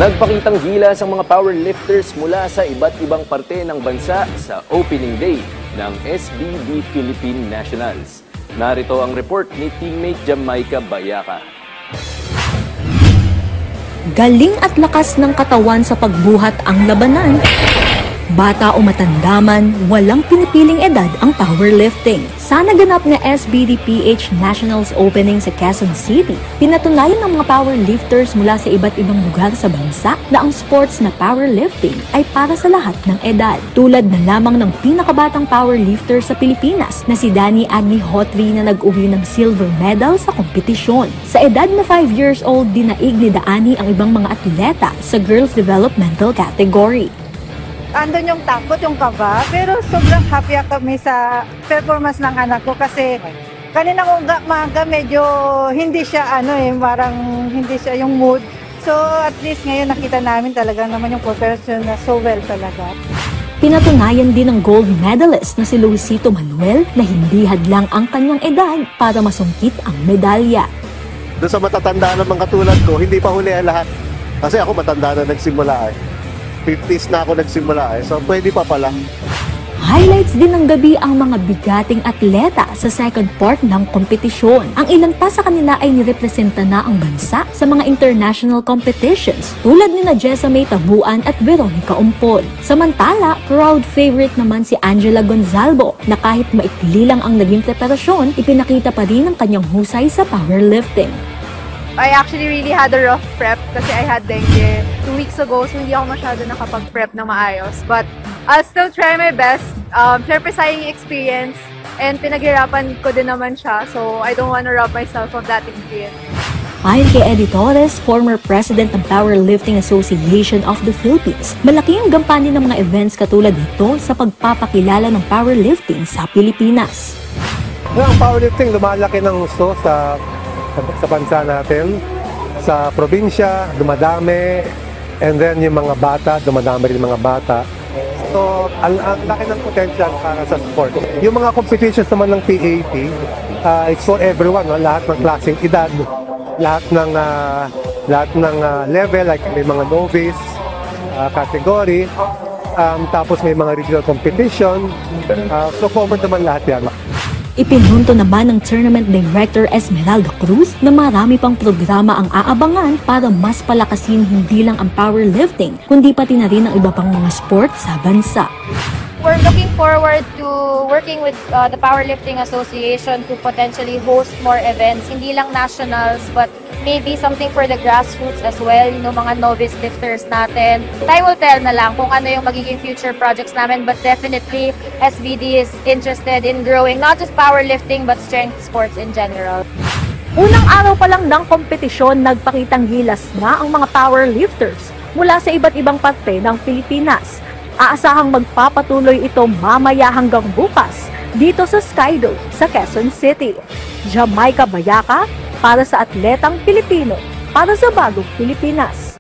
Nagpakitang gilas ang mga powerlifters mula sa iba't ibang parte ng bansa sa opening day ng SBD Philippine Nationals. Narito ang report ni teammate Jamaica Bayaca. Galing at lakas ng katawan sa pagbuhat ang labanan. Bata o matanda man, walang pinipiling edad ang powerlifting. Sa naganap na SBD-PH Nationals opening sa Quezon City, pinatunayan ng mga powerlifters mula sa iba't ibang lugar sa bansa na ang sports na powerlifting ay para sa lahat ng edad. Tulad na lamang ng pinakabatang powerlifter sa Pilipinas na si Danny Agni Hotri na nag-uwi ng silver medal sa kompetisyon. Sa edad na 5 years old, dinaig ni Daani ang ibang mga atleta sa girls developmental category. Andun yung takot, yung kaba, pero sobrang happy kami sa performance ng anak ko kasi kanina umaga medyo hindi siya parang hindi siya yung mood. So at least ngayon nakita namin talaga naman yung preparation na so well talaga. Pinatunayan din ng gold medalist na si Luisito Manuel na hindi hadlang ang kanyang edad para masungkit ang medalya. Doon sa matatanda naman katulad ko, hindi pa huli ang lahat. Kasi ako matanda na nagsimula 50s na ako nagsimula so pwede pa pala. Highlights din ng gabi ang mga bigating atleta sa second part ng kompetisyon. Ang ilan pa sa kanila ay nirepresenta na ang bansa sa mga international competitions tulad ni Jessa May Tabuan at Veronica Umpon. Samantala, crowd favorite naman si Angela Gonzalvo na kahit maikli lang ang naging preparasyon, ipinakita pa rin ang kanyang husay sa powerlifting. I actually really had a rough prep kasi I had dengue 2 weeks ago, so hindi ako masyado nakapag-prep na maayos. But I'll still try my best. Siyempre sayang experience and pinaghirapan ko din naman siya, so I don't want to rob myself of that experience. Ayon kay Eddie Torres, former president ng Powerlifting Association of the Philippines, malaki ang gampanin ng mga events katulad nito sa pagpapakilala ng powerlifting sa Pilipinas. Ang powerlifting lumalaki ng gusto sa bansa natin, sa probinsya, dumadami, and then yung mga bata, dumadami rin mga bata. So, ang laki ng potential para sa sport. Yung mga competitions naman ng PAP, it's for everyone, no? Lahat ng klaseng edad, lahat ng level, like may mga novice category, tapos may mga regional competition, so covered naman lahat yan. Ipinunto naman ng Tournament Director Esmeralda Cruz na marami pang programa ang aabangan para mas palakasin hindi lang ang powerlifting, kundi pati na rin ang iba pang mga sport sa bansa. We're looking forward to working with the Powerlifting Association to potentially host more events, hindi lang nationals, but maybe something for the grassroots as well, yung mga novice lifters natin. Time will tell na lang kung ano yung magiging future projects namin, but definitely SBD is interested in growing not just powerlifting but strength sports in general. Unang araw pa lang ng kompetisyon, nagpakitang gilas na ang mga powerlifters mula sa iba't ibang parte ng Pilipinas. Aasahang magpapatuloy ito mamaya hanggang bukas dito sa Skydome sa Quezon City. Jamaica Bayaca para sa atletang Pilipino, para sa bagong Pilipinas.